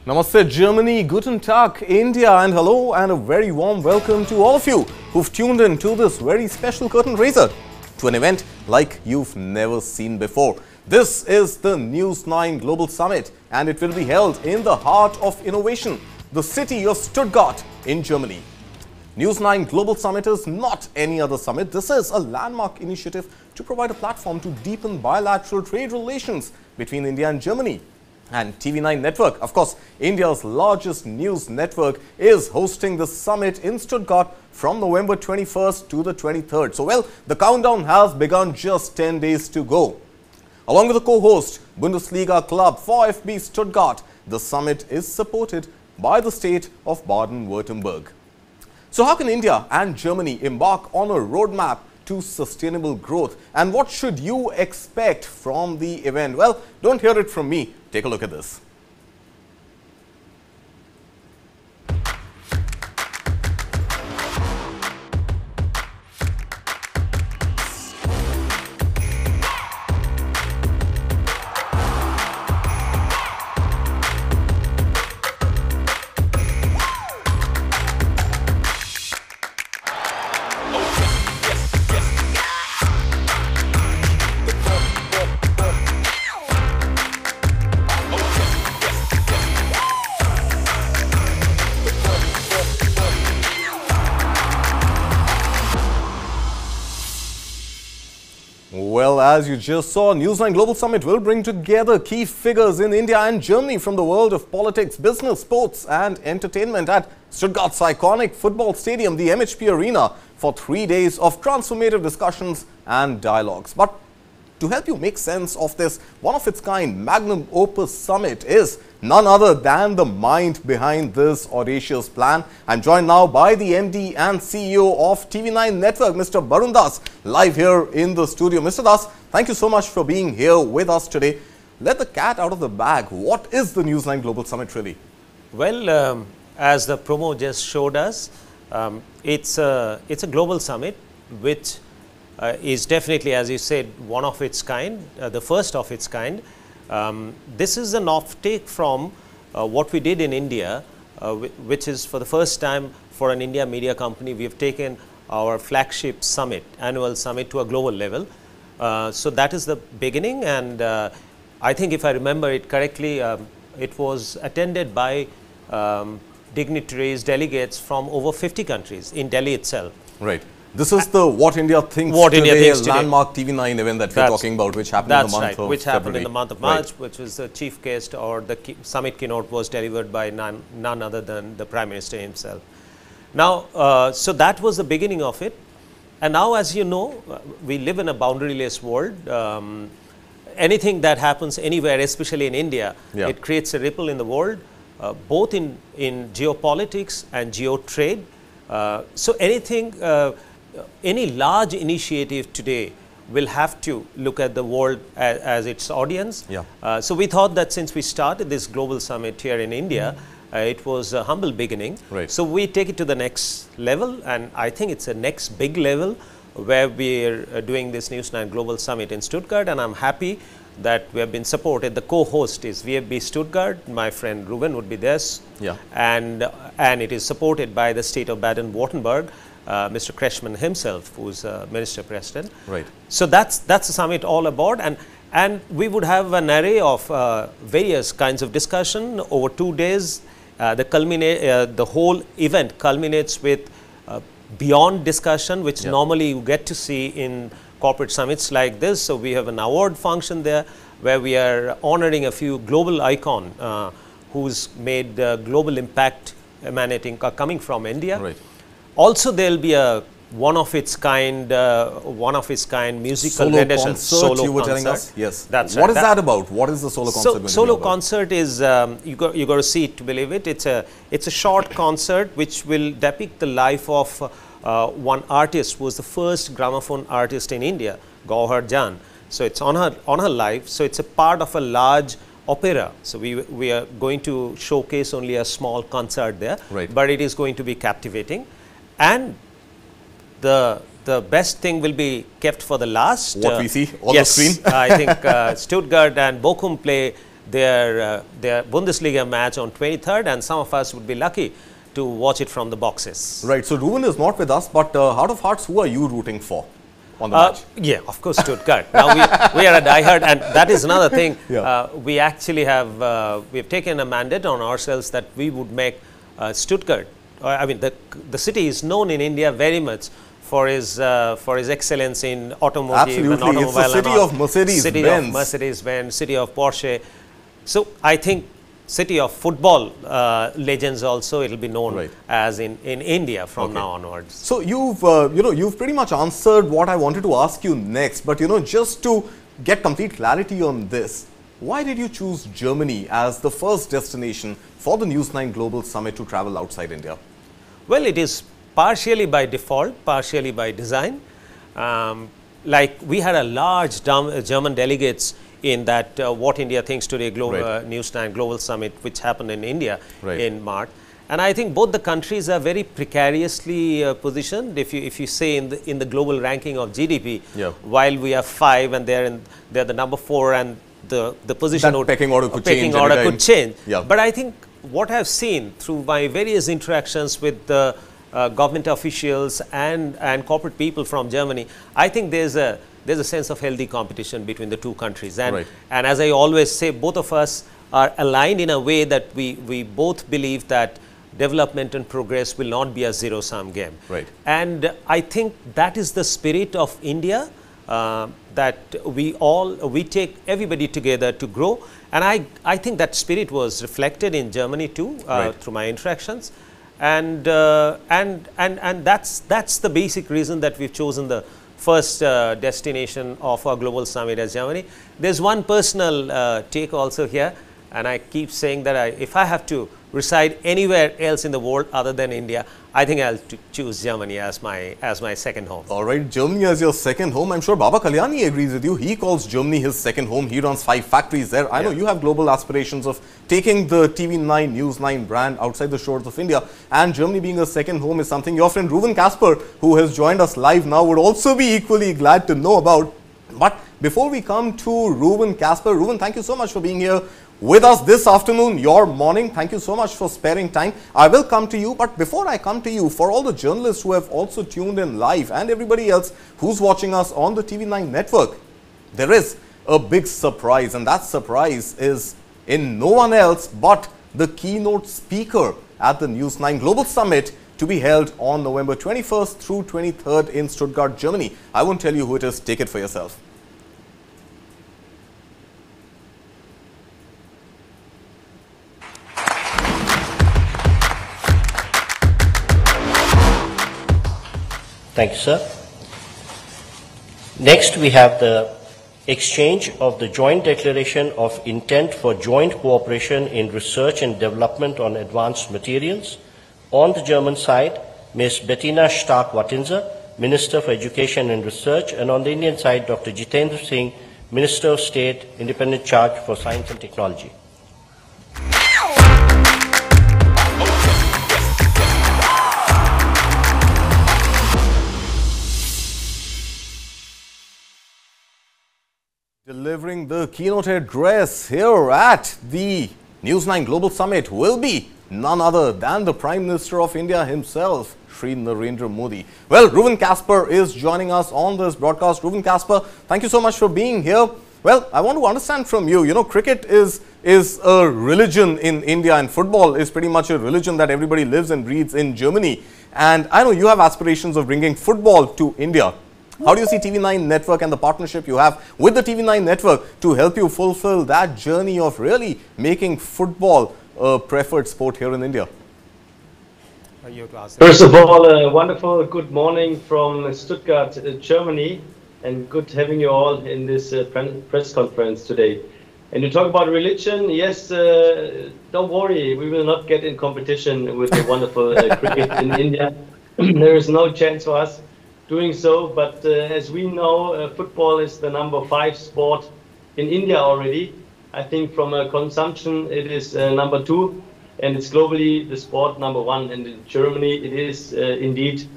Namaste Germany, Guten Tag India, and hello and a very warm welcome to all of you who've tuned in to this very special curtain raiser to an event like you've never seen before. This is the News 9 Global Summit and it will be held in the heart of innovation, the city of Stuttgart in Germany. News 9 Global Summit is not any other summit. This is a landmark initiative to provide a platform to deepen bilateral trade relations between India and Germany. And TV9 Network, of course, India's largest news network, is hosting the summit in Stuttgart from November 21st to the 23rd. So, well, the countdown has begun, just 10 days to go. Along with the co-host, Bundesliga club VfB Stuttgart, the summit is supported by the state of Baden-Württemberg. So how can India and Germany embark on a roadmap to sustainable growth? And what should you expect from the event? Well, don't hear it from me. Take a look at this. Well, as you just saw, News 9 Global Summit will bring together key figures in India and Germany from the world of politics, business, sports and entertainment at Stuttgart's iconic football stadium, the MHP Arena, for 3 days of transformative discussions and dialogues. But to help you make sense of this one-of-its-kind magnum opus summit is none other than the mind behind this audacious plan. I'm joined now by the MD and CEO of TV9 Network, Mr. Barun Das, live here in the studio. Mr. Das, thank you so much for being here with us today. Let the cat out of the bag. What is the News 9 Global Summit really? Well, as the promo just showed us, it's a global summit which is definitely, as you said, one of its kind, the first of its kind. This is an off-take from what we did in India, which is for the first time for an India media company. We have taken our flagship summit, annual summit, to a global level. So that is the beginning, and I think if I remember it correctly, it was attended by dignitaries, delegates from over 50 countries in Delhi itself. Right. This is the What India Thinks Today landmark TV9 event that we're talking about, which happened in the month of February. Which happened in the month of March, which was the chief guest, or the summit keynote was delivered by none other than the Prime Minister himself. Now, so that was the beginning of it. And now, as you know, we live in a boundaryless world. Anything that happens anywhere, especially in India, it creates a ripple in the world, both in geopolitics and geo-trade. So anything, any large initiative today will have to look at the world as its audience. So we thought that since we started this global summit here in India, it was a humble beginning. So we take it to the next level, and I think it's a next big level where we're doing this News 9 Global Summit in Stuttgart, and I'm happy that we have been supported. The co-host is VfB Stuttgart. My friend Ruben would be there. And it is supported by the state of Baden-Württemberg, Mr. Kretschmann himself, who's Minister President. So that's the summit all about. And we would have an array of various kinds of discussion over 2 days. The whole event culminates with beyond discussion, which normally you get to see in corporate summits like this. So we have an award function there where we are honoring a few global icon who's made global impact coming from India. Also, there will be a one of its kind musical rendition. Solo you were telling us? Yes. That's what is that about? What is the solo concert? Solo concert is you got to see it to believe it. It's a short concert which will depict the life of one artist who was the first gramophone artist in India, Gauhar Jan. So it's on her life. So it's a part of a large opera. So we are going to showcase only a small concert there, but it is going to be captivating. And the best thing will be kept for the last. What we see on the screen. I think Stuttgart and Bochum play their Bundesliga match on 23rd, and some of us would be lucky to watch it from the boxes. Right. So Ruben is not with us, but heart of hearts, who are you rooting for on the match? Yeah, of course, Stuttgart. Now we are a diehard, and that is another thing. Yeah. We actually have we have taken a mandate on ourselves that we would make Stuttgart. I mean, the city is known in India very much for his excellence in automotive and automobile. It's the city of Mercedes-Benz. City of Mercedes-Benz, city of Porsche. So I think city of football legends also, it will be known as in India from now onwards. So you've you've pretty much answered what I wanted to ask you next, but just to get complete clarity on this, why did you choose Germany as the first destination for the News9 Global Summit to travel outside India? Well, it is partially by default, partially by design. Like we had a large German delegates in that What India Thinks Today Global News9 Global Summit, which happened in India in March. And I think both the countries are very precariously positioned. If you say in the global ranking of GDP, while we are 5 and they're the number 4, and the position that pecking order could change. But I think what I've seen through my various interactions with the government officials and corporate people from Germany, I think there's a sense of healthy competition between the two countries. And as I always say, both of us are aligned in a way that we both believe that development and progress will not be a zero-sum game. And I think that is the spirit of India, that we take everybody together to grow. And I think that spirit was reflected in Germany too, through my interactions. And that's the basic reason that we've chosen the first destination of our global summit as Germany. There's one personal take also here, and I keep saying that if I have to reside anywhere else in the world other than India, I think I'll choose Germany as my second home. All right, Germany as your second home. I'm sure Baba Kalyani agrees with you. He calls Germany his second home. He runs 5 factories there. I know you have global aspirations of taking the TV9 News9 brand outside the shores of India, and Germany being a second home is something your friend Ruben Kasper, who has joined us live now, would also be equally glad to know about. But before we come to Ruben Kasper, Ruben, thank you so much for being here with us this afternoon, your morning. Thank you so much for sparing time. I will come to you, but before I come to you, for all the journalists who have also tuned in live and everybody else who's watching us on the TV9 network, there is a big surprise, and that surprise is in no one else but the keynote speaker at the News9 Global Summit, to be held on November 21st through 23rd in Stuttgart, Germany. I won't tell you who it is. Take it for yourself. Thank you, sir. Next, we have the exchange of the joint declaration of intent for joint cooperation in research and development on advanced materials. On the German side, Ms. Bettina Stark-Wattinser, Minister for Education and Research, and on the Indian side, Dr. Jitendra Singh, Minister of State, Independent Charge for Science and Technology. Delivering the keynote address here at the News9 Global Summit will be none other than the Prime Minister of India himself, Shri Narendra Modi. Well, Ruben Kasper is joining us on this broadcast. Ruben Kasper, thank you so much for being here. Well, I want to understand from you, cricket is a religion in India, and football is pretty much a religion that everybody lives and breathes in Germany. And I know you have aspirations of bringing football to India. How do you see TV9 network and the partnership you have with the TV9 network to help you fulfill that journey of really making football a preferred sport here in India? First of all, a wonderful good morning from Stuttgart, Germany, and good having you all in this press conference today. And you talk about religion, yes, don't worry, we will not get in competition with the wonderful cricket in India. There is no chance for us doing so, but as we know, football is the number 5 sport in India already. I think from a consumption it is number 2, and it's globally the sport number 1. And in Germany it is indeed,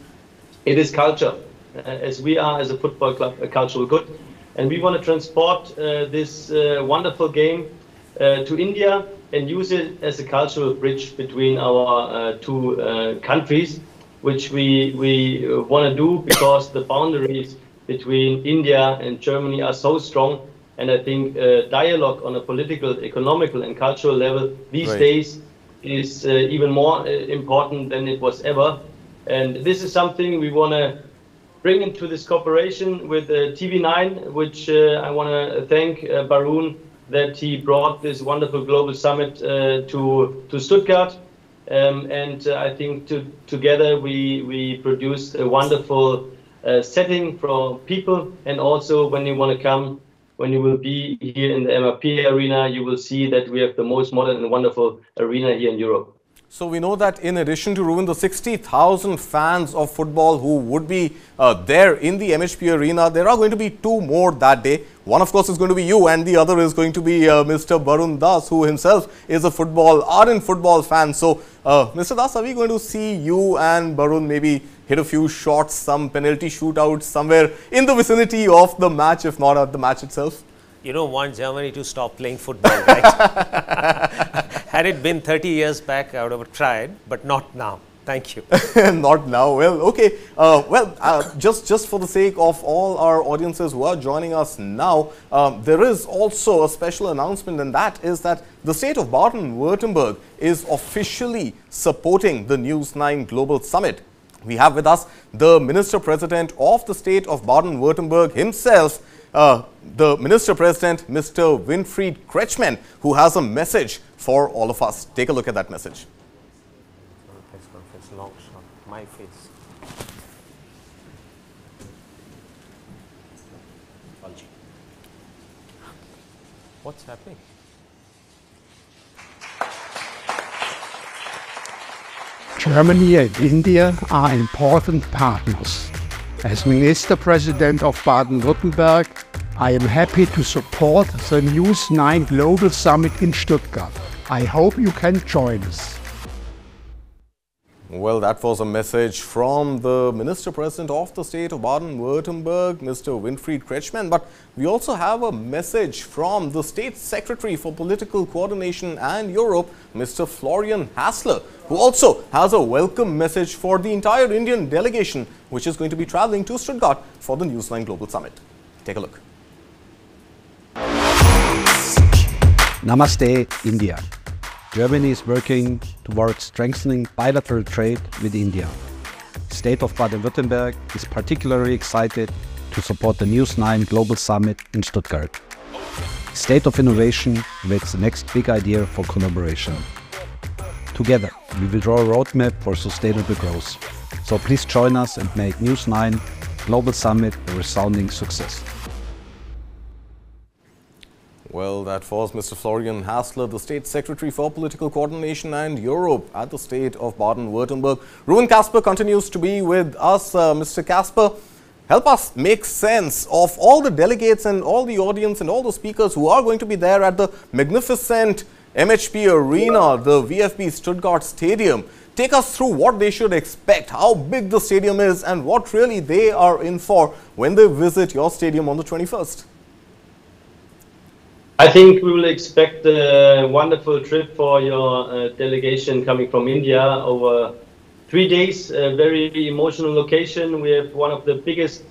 it is culture, as we are as a football club a cultural good. And we want to transport this wonderful game to India and use it as a cultural bridge between our two countries, which we want to do because the boundaries between India and Germany are so strong. And I think dialogue on a political, economical, and cultural level these days is even more important than it was ever. And this is something we want to bring into this cooperation with TV9, which I want to thank Barun that he brought this wonderful global summit to Stuttgart. And I think together we produced a wonderful setting for people. And also when you want to come, when you will be here in the MRP arena, you will see that we have the most modern and wonderful arena here in Europe. So we know that in addition to Ruben, the 60,000 fans of football who would be there in the MHP arena, there are going to be two more that day. One, of course, is going to be you, and the other is going to be Mr. Barun Das, who himself is a ardent football fan. So, Mr. Das, are we going to see you and Barun maybe hit a few shots, some penalty shootouts somewhere in the vicinity of the match, if not at the match itself? You don't want Germany to stop playing football, right? Had it been 30 years back, I would have tried, but not now. Thank you. Not now. Well, okay. Just for the sake of all our audiences who are joining us now, there is also a special announcement, and that is that the state of Baden-Württemberg is officially supporting the News 9 Global Summit. We have with us the Minister President of the state of Baden-Württemberg himself, the Minister President, Mr. Winfried Kretschmann, who has a message for all of us. Take a look at that message. Press conference, long shot, my face. What's happening? Germany and India are important partners. As Minister President of Baden-Württemberg, I am happy to support the News 9 Global Summit in Stuttgart. I hope you can join us. Well, that was a message from the Minister President of the state of Baden-Württemberg, Mr. Winfried Kretschmann. But we also have a message from the State Secretary for Political Coordination and Europe, Mr. Florian Hassler, who also has a welcome message for the entire Indian delegation, which is going to be traveling to Stuttgart for the News 9 Global Summit. Take a look. Namaste, India. Germany is working towards strengthening bilateral trade with India. The state of Baden-Württemberg is particularly excited to support the News 9 Global Summit in Stuttgart. State of Innovation awaits the next big idea for collaboration. Together, we will draw a roadmap for sustainable growth. So please join us and make News 9 Global Summit a resounding success. Well, that was Mr. Florian Hassler, the State Secretary for Political Coordination and Europe at the state of Baden-Württemberg. Ruben Kasper continues to be with us. Mr. Kasper, help us make sense of all the delegates and all the audience and all the speakers who are going to be there at the magnificent MHP Arena, the VfB Stuttgart Stadium. Take us through what they should expect, how big the stadium is, and what really they are in for when they visit your stadium on the 21st. I think we will expect a wonderful trip for your delegation coming from India over 3 days. A very emotional location. We have one of the biggest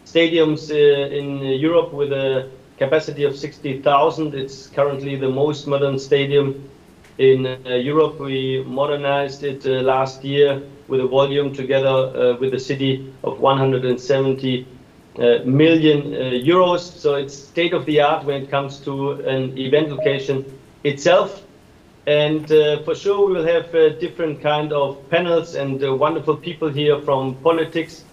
stadiums in Europe with a capacity of 60,000. It's currently the most modern stadium in Europe. We modernized it last year with a volume together with the city of 170 million euros. So it's state of the art when it comes to an event location itself. And for sure we will have different kind of panels and wonderful people here from politics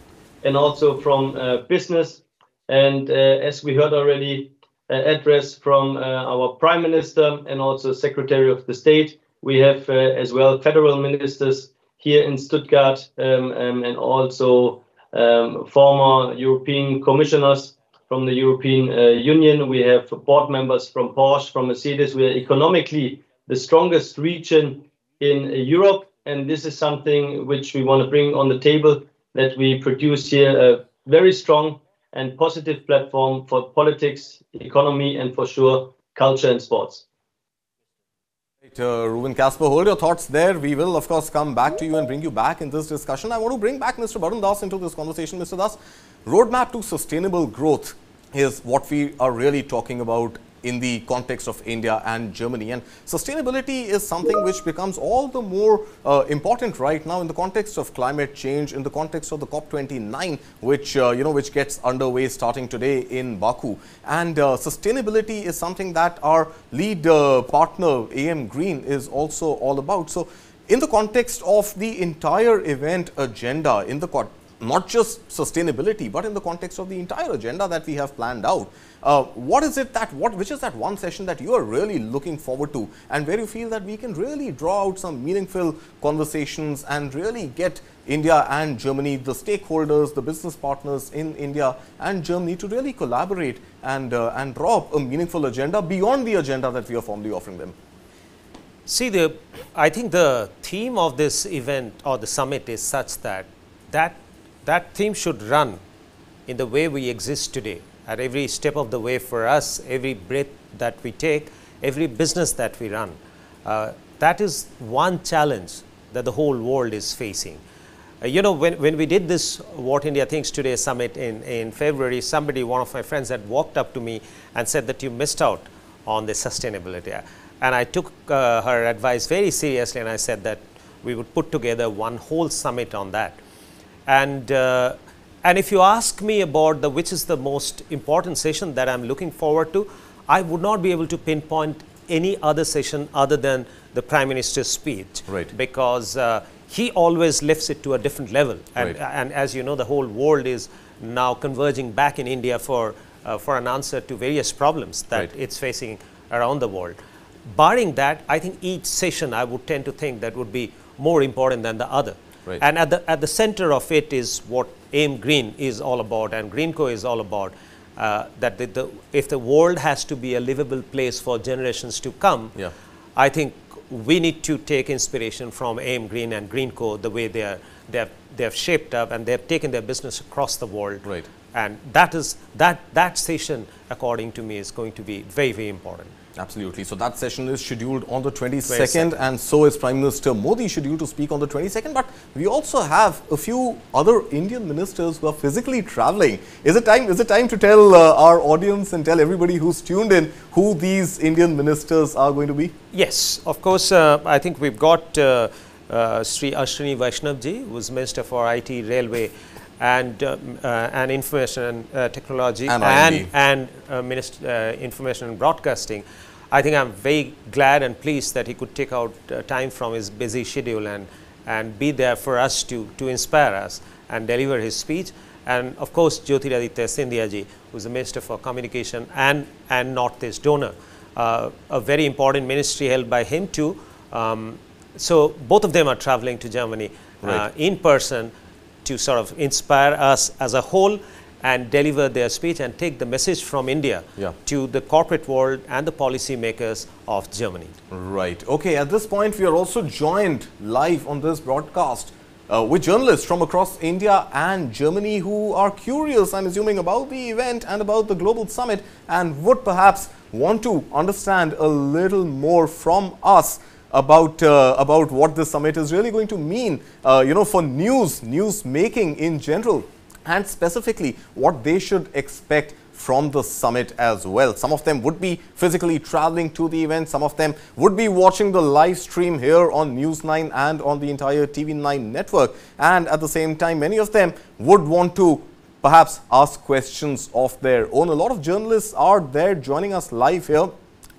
and also from business. And as we heard already, address from our Prime Minister and also Secretary of the State. We have as well federal ministers here in Stuttgart and also former European commissioners from the European Union. We have board members from Porsche, from Mercedes. We are economically the strongest region in Europe, and this is something which we want to bring on the table, that we produce here a very strong and positive platform for politics, economy, and for sure culture and sports. Ruben Casper, hold your thoughts there. We will, of course, come back to you and bring you back in this discussion. I want to bring back Mr. Barun Das into this conversation. Mr. Das, roadmap to sustainable growth is what we are really talking about in the context of India and Germany. And sustainability is something which becomes all the more important right now in the context of climate change, in the context of the COP29, which, which gets underway starting today in Baku. And sustainability is something that our lead partner, AM Green, is also all about. So in the context of the entire event agenda, in the not just sustainability, but in the context of the entire agenda that we have planned out, what is it that, which is that one session that you are really looking forward to, and where you feel that we can really draw out some meaningful conversations and really get India and Germany, the stakeholders, the business partners in India and Germany, to really collaborate and draw up a meaningful agenda beyond the agenda that we are formally offering them? See, I think the theme of this event or the summit is such that theme should run in the way we exist today, at every step of the way for us, every breath that we take, every business that we run. That is one challenge that the whole world is facing. When we did this What India Thinks Today summit in February, one of my friends had walked up to me and said that you missed out on the sustainability. And I took her advice very seriously, and I said that we would put together one whole summit on that. And if you ask me about which is the most important session that I'm looking forward to, I would not be able to pinpoint any other session other than the Prime Minister's speech. Right. Because he always lifts it to a different level. And, right. and as you know, the whole world is now converging back in India for an answer to various problems that right. it's facing around the world. Barring that, I think each session I would tend to think that would be more important than the other. Right. And at the center of it is what AIM Green is all about and Greenco is all about, that if the world has to be a livable place for generations to come, yeah. I think we need to take inspiration from AIM Green and Greenco, the way they have shaped up and they have taken their business across the world. Right. And that session, according to me, is going to be very, very important. Absolutely. So that session is scheduled on the 22nd, and so is Prime Minister Modi scheduled to speak on the 22nd. But we also have a few other Indian ministers who are physically traveling. Is it time to tell our audience and tell everybody who's tuned in who these Indian ministers are going to be? Yes, of course. I think we've got Sri Ashwini Vaishnavji, who's Minister for IT, Railway, and Information and Technology, and Minister Information and Broadcasting. I think I'm very glad and pleased that he could take out time from his busy schedule and be there for us to inspire us and deliver his speech. And of course, Jyotiraditya Scindia ji, who's the Minister for Communication and Northeast Donor, a very important ministry held by him too. So both of them are traveling to Germany right. In person to sort of inspire us as a whole and deliver their speech and take the message from India yeah. to the corporate world and the policy makers of Germany. Right. Okay. At this point, we are also joined live on this broadcast with journalists from across India and Germany who are curious, I'm assuming, about the event and about the global summit and would perhaps want to understand a little more from us about what this summit is really going to mean, for news making in general, and specifically what they should expect from the summit as well. Some of them would be physically traveling to the event. Some of them would be watching the live stream here on News 9 and on the entire TV9 network. And at the same time, many of them would want to perhaps ask questions of their own. A lot of journalists are there joining us live here.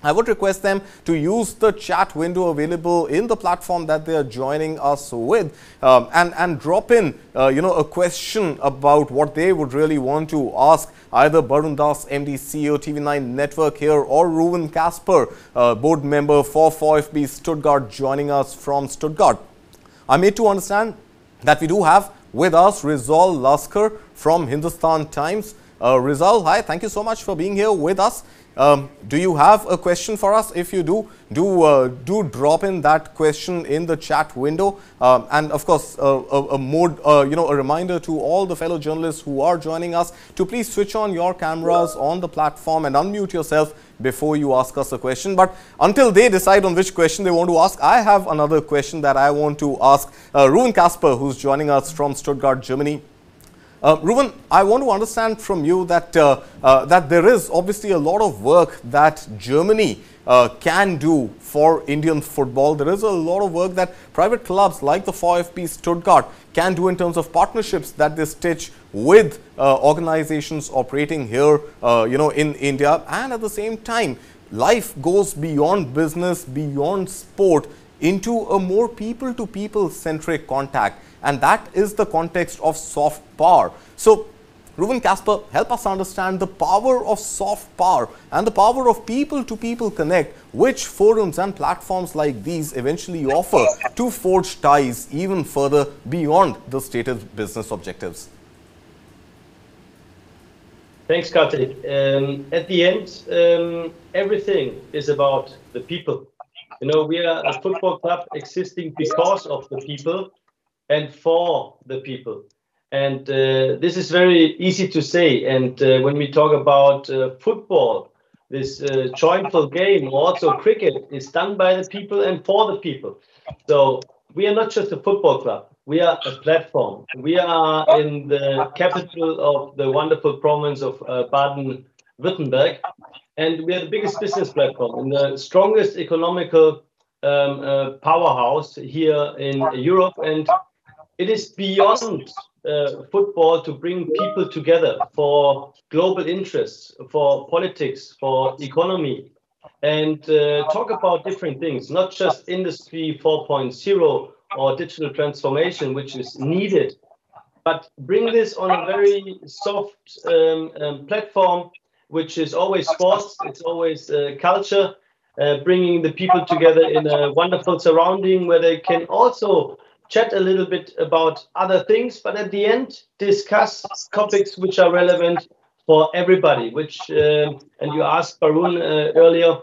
I would request them to use the chat window available in the platform that they are joining us with and drop in, a question about what they would really want to ask either Barun Das, MD, CEO, TV9 Network here, or Ruben Casper, board member for 4FB Stuttgart, joining us from Stuttgart. I'm made to understand that we do have with us Rizal Laskar from Hindustan Times. Rizal, hi, thank you so much for being here with us. Do you have a question for us? If you do drop in that question in the chat window. And of course, a reminder to all the fellow journalists who are joining us to please switch on your cameras on the platform and unmute yourself before you ask us a question. But until they decide on which question they want to ask, I have another question that I want to ask Ruben Kasper, who's joining us from Stuttgart, Germany. Ruben, I want to understand from you that that there is obviously a lot of work that Germany can do for Indian football. There is a lot of work that private clubs like the VfB Stuttgart can do in terms of partnerships that they stitch with organizations operating here, in India. And at the same time, life goes beyond business, beyond sport, into a more people-to-people centric contact. And that is the context of soft power. So, Ruben Kasper, help us understand the power of soft power and the power of people-to-people connect, which forums and platforms like these eventually offer to forge ties even further beyond the stated business objectives. Thanks, Kartik. At the end, everything is about the people. We are a football club existing because of the people and for the people. And this is very easy to say. And when we talk about football, this joyful game, also cricket, is done by the people and for the people. So we are not just a football club. We are a platform. We are in the capital of the wonderful province of Baden-Württemberg. And we are the biggest business platform and the strongest economical powerhouse here in Europe. And it is beyond football to bring people together for global interests, for politics, for economy, and talk about different things, not just Industry 4.0 or digital transformation, which is needed, but bring this on a very soft platform, which is always sports, it's always culture, bringing the people together in a wonderful surrounding where they can also chat a little bit about other things, but at the end, discuss topics which are relevant for everybody, and you asked Barun earlier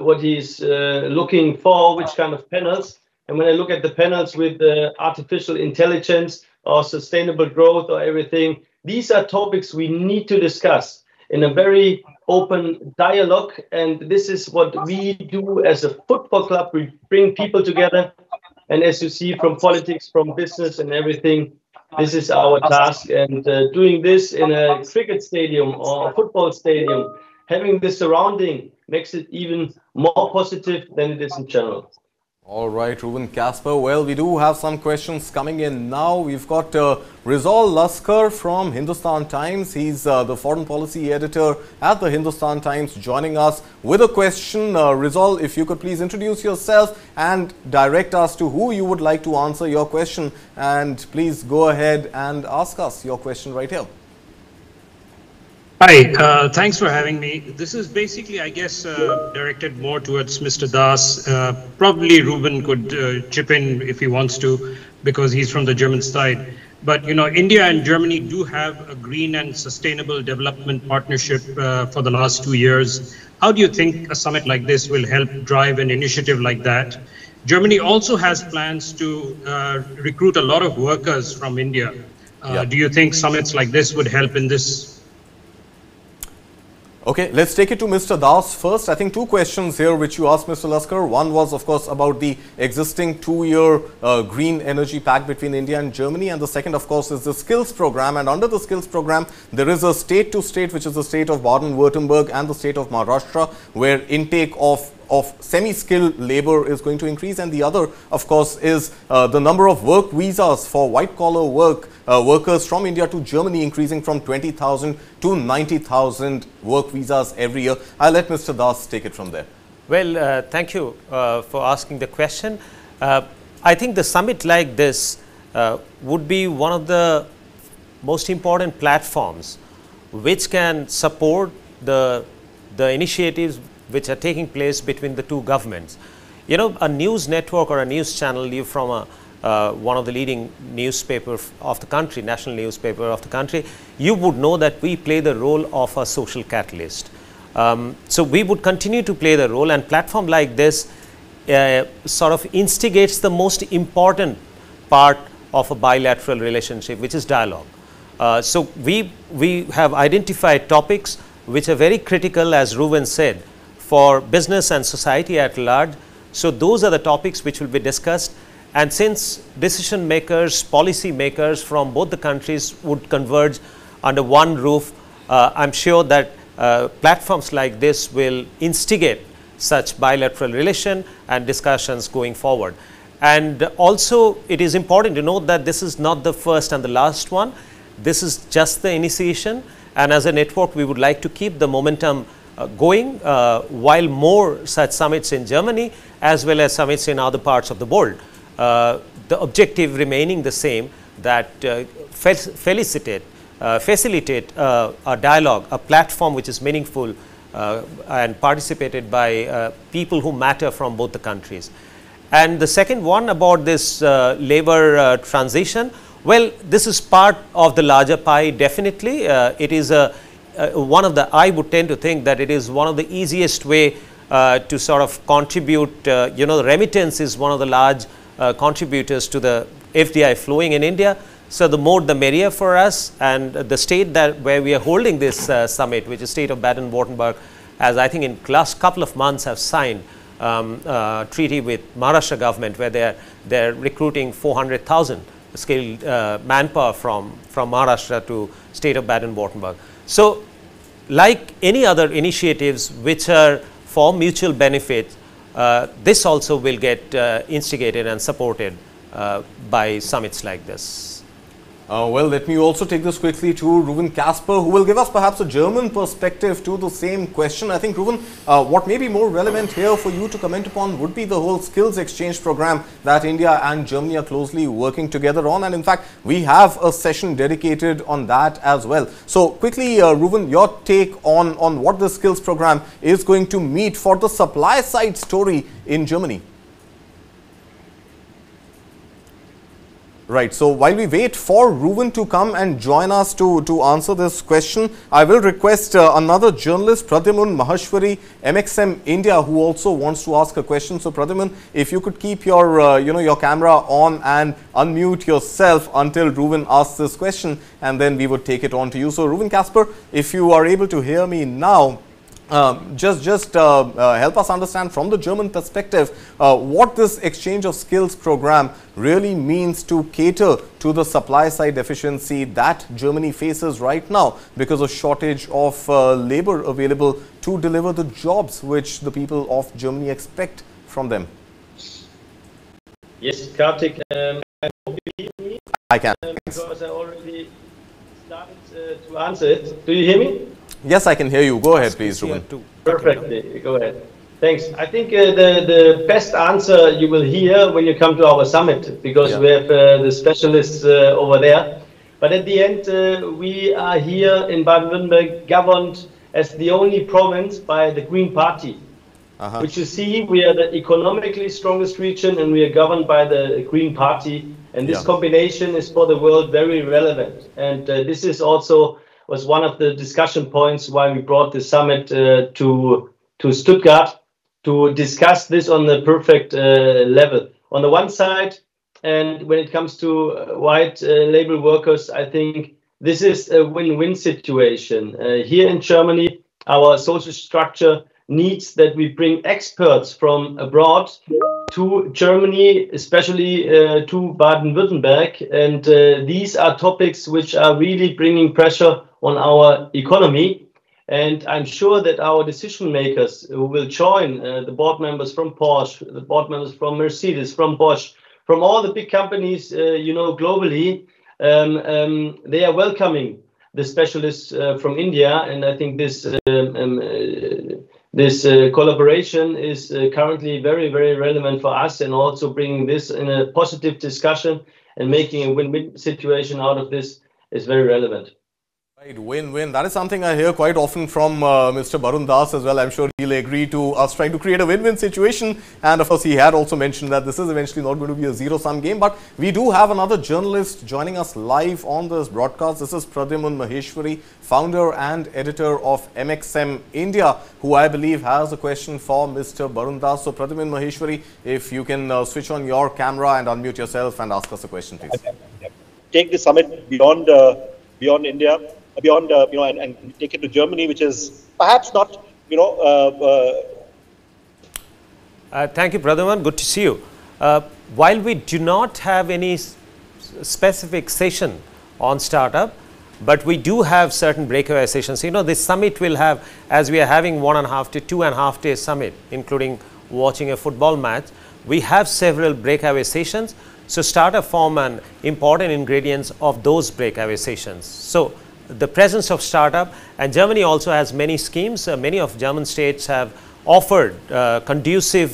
what he's looking for, which kind of panels. And when I look at the panels with artificial intelligence or sustainable growth or everything, these are topics we need to discuss in a very open dialogue. And this is what we do as a football club. We bring people together. And as you see from politics, from business and everything, this is our task. And doing this in a cricket stadium or a football stadium, having this surrounding makes it even more positive than it is in general. All right, Ruben Kasper. Well, we do have some questions coming in now. We've got Rizal Laskar from Hindustan Times. He's the foreign policy editor at the Hindustan Times, joining us with a question. Rizal, if you could please introduce yourself and direct us to who you would like to answer your question. And please go ahead and ask us your question right here. Hi, thanks for having me. This is basically, I guess, directed more towards Mr. Das. Probably Ruben could chip in if he wants to, because he's from the German side. But, India and Germany do have a green and sustainable development partnership for the last 2 years. How do you think a summit like this will help drive an initiative like that? Germany also has plans to recruit a lot of workers from India. Do you think summits like this would help in this? Okay, let's take it to Mr. Das first. I think two questions here which you asked Mr. Laskar. One was, of course, about the existing 2-year green energy pact between India and Germany. And the second, of course, is the skills program. And under the skills program, there is a state-to-state, which is the state of Baden-Württemberg and the state of Maharashtra, where intake of semi-skilled labor is going to increase. And the other, of course, is the number of work visas for white-collar workers from India to Germany increasing from 20,000 to 90,000 work visas every year. I'll let Mr. Das take it from there. Well, thank you for asking the question. I think the summit like this would be one of the most important platforms which can support the initiatives which are taking place between the two governments. A news network or a news channel, you from a one of the leading newspaper of the country, national newspaper of the country, you would know that we play the role of a social catalyst. So we would continue to play the role, and platform like this sort of instigates the most important part of a bilateral relationship, which is dialogue. So we have identified topics which are very critical, as Ruben said, for business and society at large. So those are the topics which will be discussed. And since decision makers, policy makers from both the countries would converge under one roof, I'm sure that platforms like this will instigate such bilateral relation and discussions going forward. And also it is important to note that this is not the first and the last one. This is just the initiation, and as a network we would like to keep the momentum going while more such summits in Germany as well as summits in other parts of the world. The objective remaining the same, that facilitate a dialogue, a platform which is meaningful and participated by people who matter from both the countries. And the second one about this labor transition, well, this is part of the larger pie, definitely. It is one of the, I would tend to think that it is one of the easiest way to sort of contribute. You know, the remittance is one of the large contributors to the FDI flowing in India. So the more the merrier for us, and the state that where we are holding this summit, which is state of Baden-Württemberg, as I think in last couple of months have signed treaty with Maharashtra government, where they're recruiting 400,000 skilled manpower from Maharashtra to state of Baden-Württemberg. So like any other initiatives which are for mutual benefit, this also will get instigated and supported by summits like this. Well, let me also take this quickly to Ruben Kasper, who will give us perhaps a German perspective to the same question. I think, Ruben, what may be more relevant here for you to comment upon would be the whole skills exchange program that India and Germany are closely working together on. And in fact, we have a session dedicated on that as well. So quickly, Ruben, your take on what the skills program is going to meet for the supply side story in Germany. Right. So while we wait for Ruben to come and join us to answer this question, I will request another journalist, Pradyuman Maheshwari, MXM India, who also wants to ask a question. So Pradyuman, if you could keep your your camera on and unmute yourself until Ruben asks this question, and then we would take it on to you. So Ruben Kasper, if you are able to hear me now, just help us understand from the German perspective what this exchange of skills program really means to cater to the supply side deficiency that Germany faces right now because of shortage of labor available to deliver the jobs which the people of Germany expect from them. Yes, Kartik, I hope you hear me. I can. Because I already started to answer it. Do you hear me? Yes, I can hear you. Go ahead, please, Ruben. Perfectly. Go ahead. Thanks. I think the best answer you will hear when you come to our summit, because we have the specialists over there. But at the end, we are here in Baden-Württemberg governed as the only province by the Green Party. Which you see, we are the economically strongest region and we are governed by the Green Party. And this combination is for the world very relevant. And this is also was one of the discussion points why we brought the summit to Stuttgart to discuss this on the perfect level. On the one side, and when it comes to white labor workers, I think this is a win-win situation. Here in Germany, our social structure needs that we bring experts from abroad to Germany, especially to Baden-Württemberg. And these are topics which are really bringing pressure on our economy. And I'm sure that our decision makers who will join, the board members from Porsche, the board members from Mercedes, from Bosch, from all the big companies, globally, they are welcoming the specialists from India. And I think this collaboration is currently very, very relevant for us, and also bringing this in a positive discussion and making a win-win situation out of this is very relevant. Right, win-win. That is something I hear quite often from Mr. Barun Das as well. I'm sure he'll agree to us trying to create a win-win situation. And of course, he had also mentioned that this is eventually not going to be a zero-sum game. But we do have another journalist joining us live on this broadcast. This is Pradyuman Maheshwari, founder and editor of MXM India, who I believe has a question for Mr. Barun Das. So Pradyuman Maheshwari, if you can switch on your camera and unmute yourself and ask us a question, please. Take the summit beyond India. Beyond, and take it to Germany, which is perhaps not, Thank you, Pradyuman. Good to see you. While we do not have any specific session on startup, but we do have certain breakaway sessions. This summit will have, as we are having 1.5 to 2.5 day summit, including watching a football match, we have several breakaway sessions. So startup form an important ingredients of those breakaway sessions. So the presence of startup, and Germany also has many schemes. Many of German states have offered conducive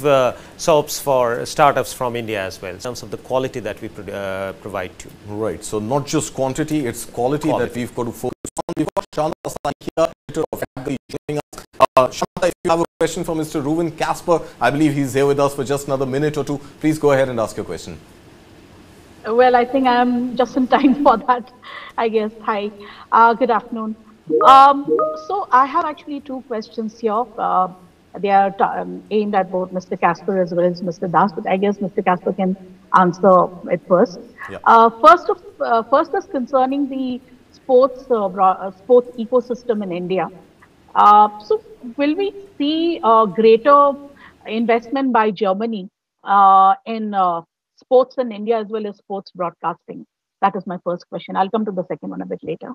soaps for startups from India as well, in terms of the quality that we provide to. Right. So not just quantity, it's quality that we've got to focus on. We've got Shanta Sankhya, editor of Agri, joining us. Shanta, if you have a question for Mr. Ruben Kasper, I believe he's here with us for just another minute or two. Please go ahead and ask your question. Well, I think I'm just in time for that, I guess. Hi, good afternoon. So I have actually two questions here. They are aimed at both Mr. Kasper as well as Mr. Das, but I guess Mr. Kasper can answer it first. Yeah. First is concerning the sports ecosystem in India. So will we see a greater investment by Germany in sports in India as well as sports broadcasting? That is my first question. I'll come to the second one a bit later.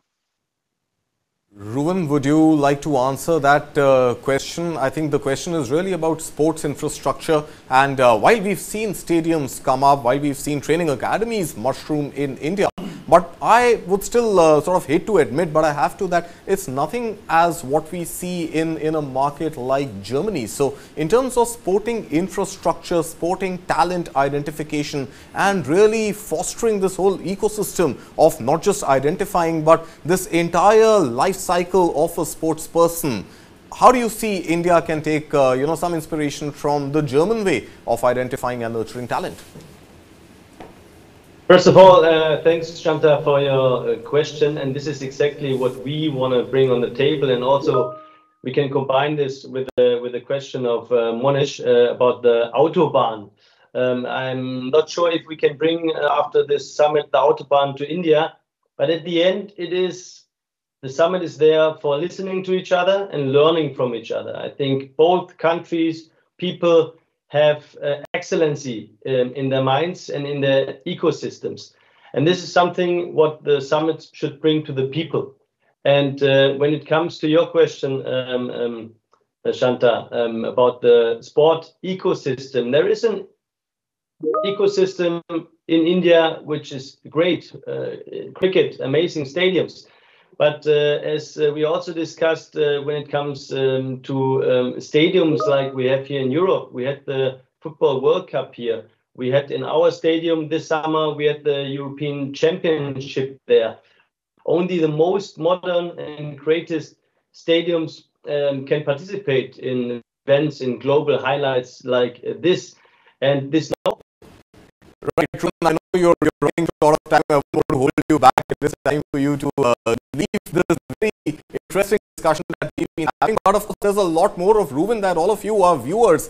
Ruben, would you like to answer that question? I think the question is really about sports infrastructure. And while we've seen stadiums come up, while we've seen training academies mushroom in India, but I would still sort of hate to admit, but I have to, that it's nothing as what we see in a market like Germany. So in terms of sporting infrastructure, sporting talent identification, and really fostering this whole ecosystem of not just identifying, but this entire life cycle of a sports person, how do you see India can take some inspiration from the German way of identifying and nurturing talent? First of all, thanks, Shanta, for your question. And this is exactly what we want to bring on the table. And also, we can combine this with the question of Monish about the Autobahn. I'm not sure if we can bring, after this summit, the Autobahn to India. But at the end, the summit is there for listening to each other and learning from each other. I think both countries, people have excellency in their minds and in their ecosystems. And this is something what the summit should bring to the people. And when it comes to your question, Shanta, about the sport ecosystem, there is an ecosystem in India which is great. Cricket, amazing stadiums. But as we also discussed, when it comes to stadiums like we have here in Europe, we had the Football World Cup here. We had in our stadium this summer, we had the European Championship there. Only the most modern and greatest stadiums can participate in events, in global highlights like this. And this now. Right, I know you're running short of time. I want to hold you back. It is time for you to leave this very interesting discussion that we've been having. But of course, there's a lot more of Ruben that all of you, our viewers,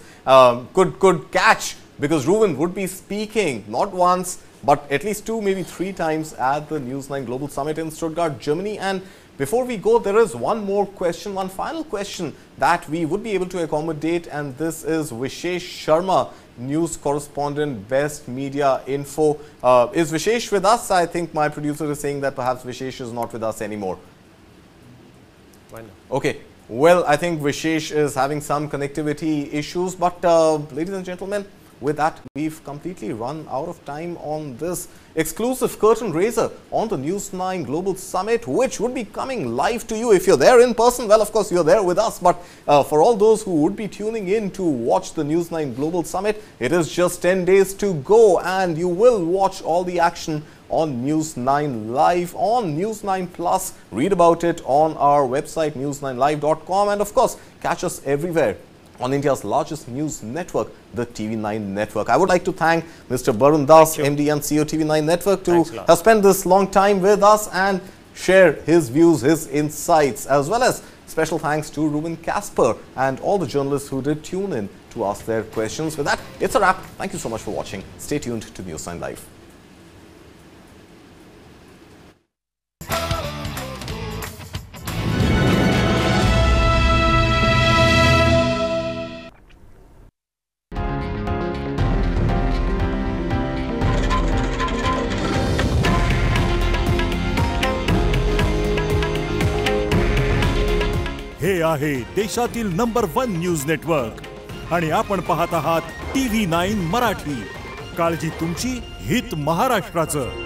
could catch, because Ruben would be speaking not once, but at least 2, maybe 3 times at the News9 Global Summit in Stuttgart, Germany. And before we go, there is one more question, one final question that we would be able to accommodate, and this is Vishesh Sharma, news correspondent, Best Media Info. Is Vishesh with us? I think my producer is saying that perhaps Vishesh is not with us anymore. Why not? Okay. Well, I think Vishesh is having some connectivity issues, but ladies and gentlemen, with that, we've completely run out of time on this exclusive curtain raiser on the News 9 Global Summit, which would be coming live to you. If you're there in person, well, of course, you're there with us. But for all those who would be tuning in to watch the News 9 Global Summit, it is just 10 days to go, and you will watch all the action on News 9 Live, on News 9 Plus. Read about it on our website, news9live.com, and of course, catch us everywhere on India's largest news network, the TV9 network. I would like to thank Mr. Barun Das, MD and CEO TV9 network, to have spent this long time with us and share his views, his insights, as well as special thanks to Ruben Casper and all the journalists who did tune in to ask their questions. With that, it's a wrap. Thank you so much for watching. Stay tuned to News 9 Live. हे आहे देशातील number 1 news network आणि आपण पाहत आहात TV9 Marathi. काळजी तुमची, हित महाराष्ट्राचं.